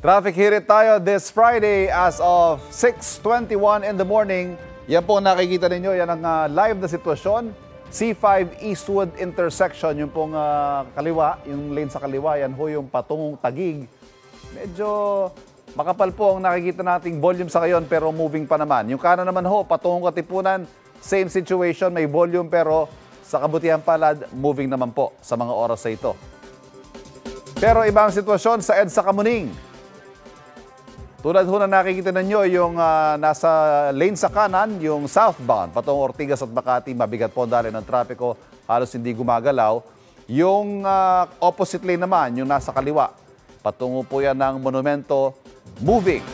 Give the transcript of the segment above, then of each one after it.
Traffic hirit tayo this Friday as of 6:21 in the morning. Yan po nakikita ninyo, yan ang live na sitwasyon. C5 Eastwood intersection, yung pong kaliwa, yung lane sa kaliwa, yan ho yung patungong Taguig. Medyo makapal po ang nakikita nating volume sa ngayon pero moving pa naman. Yung kanan naman ho, patungong Katipunan, same situation, may volume pero sa kabutihan palad, moving naman po sa mga oras na ito. Pero ibang sitwasyon sa EDSA Kamuning. Tulad ho na nakikita ninyo yung nasa lane sa kanan, yung southbound, patungong Ortigas at Makati, mabigat po ang daloy ng trapiko, halos hindi gumagalaw. Yung opposite lane naman, yung nasa kaliwa, patungo po yan ng Monumento, moving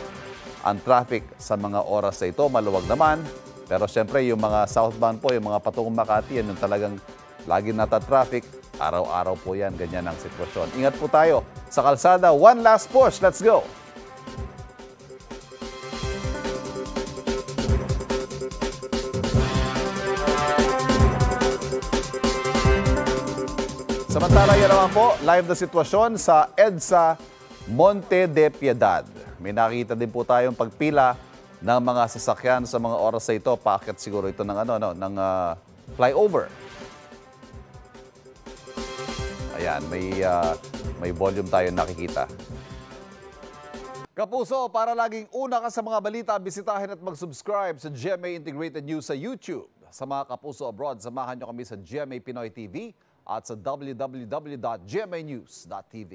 ang traffic sa mga oras na ito. Maluwag naman, pero siyempre yung mga southbound po, yung mga patungong Makati, yan yung talagang lagi nata-traffic. Araw-araw po yan, ganyan ang sitwasyon. Ingat po tayo sa kalsada. One last push, let's go! Samantala yan naman po, live na sitwasyon sa EDSA Monte de Piedad. May nakita din po tayong pagpila ng mga sasakyan sa mga oras na ito. Paakyat siguro ito ng, flyover. Ayan, may volume tayo nakikita. Kapuso, para laging una ka sa mga balita, bisitahin at mag-subscribe sa GMA Integrated News sa YouTube. Sa mga kapuso abroad, samahan nyo kami sa GMA Pinoy TV at sa www.gmanews.tv.